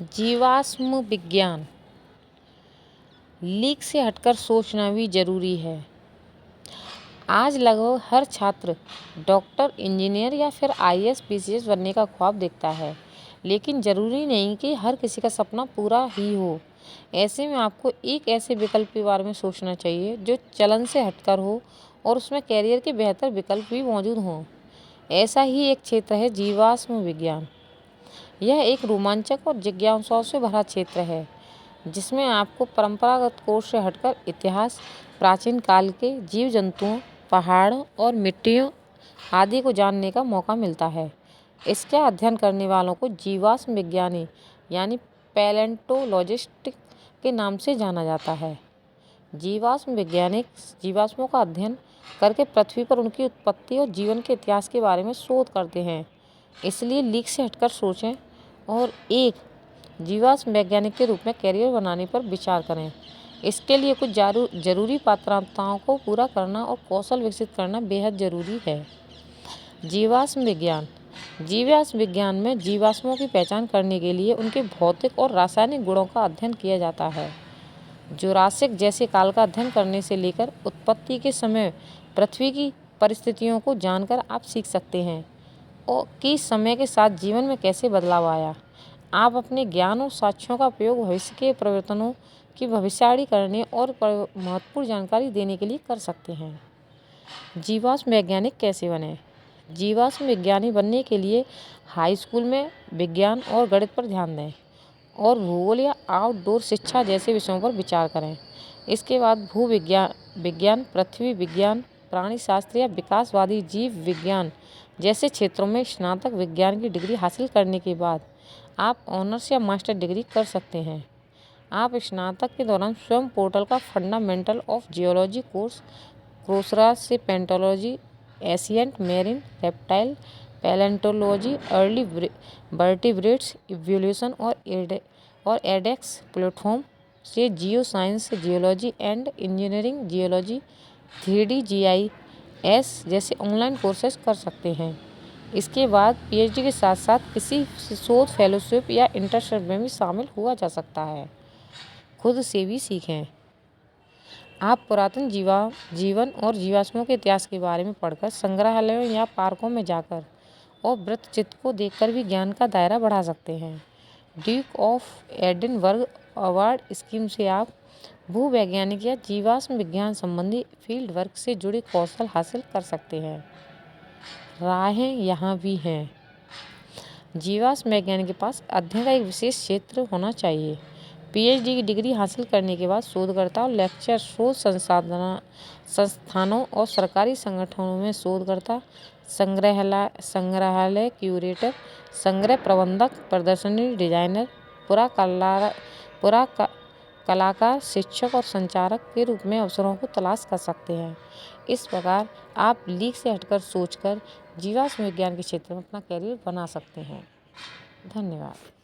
जीवाश्म विज्ञान। लीक से हटकर सोचना भी जरूरी है। आज लगभग हर छात्र डॉक्टर, इंजीनियर या फिर IAS PCS बनने का ख्वाब देखता है, लेकिन ज़रूरी नहीं कि हर किसी का सपना पूरा ही हो। ऐसे में आपको एक ऐसे विकल्प के बारे में सोचना चाहिए जो चलन से हटकर हो और उसमें कैरियर के बेहतर विकल्प भी मौजूद हों। ऐसा ही एक क्षेत्र है जीवाश्म विज्ञान। यह एक रोमांचक और जिज्ञासाओं से भरा क्षेत्र है, जिसमें आपको परंपरागत कोर्स से हटकर इतिहास, प्राचीन काल के जीव जंतुओं, पहाड़ों और मिट्टियों आदि को जानने का मौका मिलता है। इसका अध्ययन करने वालों को जीवाश्म विज्ञानी यानी पैलेंटोलॉजिस्ट के नाम से जाना जाता है। जीवाश्म वैज्ञानिक जीवाश्मों का अध्ययन करके पृथ्वी पर उनकी उत्पत्ति और जीवन के इतिहास के बारे में शोध करते हैं। इसलिए लीक से हटकर सोचें और एक जीवाश्म वैज्ञानिक के रूप में करियर बनाने पर विचार करें। इसके लिए कुछ जरूरी पात्रताओं को पूरा करना और कौशल विकसित करना बेहद ज़रूरी है। जीवाश्म विज्ञान। जीवाश्म विज्ञान में जीवाश्मों की पहचान करने के लिए उनके भौतिक और रासायनिक गुणों का अध्ययन किया जाता है। जुरासिक जैसे काल का अध्ययन करने से लेकर उत्पत्ति के समय पृथ्वी की परिस्थितियों को जानकर आप सीख सकते हैं और कि समय के साथ जीवन में कैसे बदलाव आया। आप अपने ज्ञान और साक्ष्यों का उपयोग भविष्य के परिवर्तनों की भविष्यवाणी करने और महत्वपूर्ण जानकारी देने के लिए कर सकते हैं। जीवाश्म वैज्ञानिक कैसे बने? जीवाश्म विज्ञानी बनने के लिए हाई स्कूल में विज्ञान और गणित पर ध्यान दें और भूगोल या आउटडोर शिक्षा जैसे विषयों पर विचार करें। इसके बाद विज्ञान, पृथ्वी विज्ञान, प्राणी शास्त्र या विकासवादी जीव विज्ञान जैसे क्षेत्रों में स्नातक विज्ञान की डिग्री हासिल करने के बाद आप ऑनर्स या मास्टर डिग्री कर सकते हैं। आप स्नातक के दौरान स्वयं पोर्टल का fundamental of geology course, Coursera से palaeontology, ancient marine reptile palaeontology, early vertebrates evolution और एडेक्स प्लेटफॉर्म से geoscience, geology and engineering, geology, 3D GIS जैसे ऑनलाइन कोर्सेज कर सकते हैं। इसके बाद PhD के साथ साथ किसी शोध फेलोशिप या इंटर्नशिप में भी शामिल हुआ जा सकता है। खुद से भी सीखें। आप पुरातन जीवन और जीवाश्मों के इतिहास के बारे में पढ़कर, संग्रहालयों या पार्कों में जाकर और वृत्तचित्र को देखकर भी ज्ञान का दायरा बढ़ा सकते हैं। Duke of Edinburgh award scheme से आप भूवैज्ञानिक या जीवाश्म विज्ञान संबंधी फील्ड वर्क से जुड़े कौशल हासिल कर सकते हैं। राहें यहाँ भी हैं। जीवाश्म वैज्ञानिक के पास अध्ययन का एक विशेष क्षेत्र होना चाहिए। PhD की डिग्री हासिल करने के बाद शोधकर्ता और लेक्चर शोध संस्थानों और सरकारी संगठनों में शोधकर्ता, संग्रहालय क्यूरेटर, संग्रह प्रबंधक, प्रदर्शनी डिजाइनर, कलाकार, शिक्षक और संचारक के रूप में अवसरों को तलाश कर सकते हैं। इस प्रकार आप लीक से हटकर सोचकर जीवाश्म विज्ञान के क्षेत्र में अपना करियर बना सकते हैं। धन्यवाद।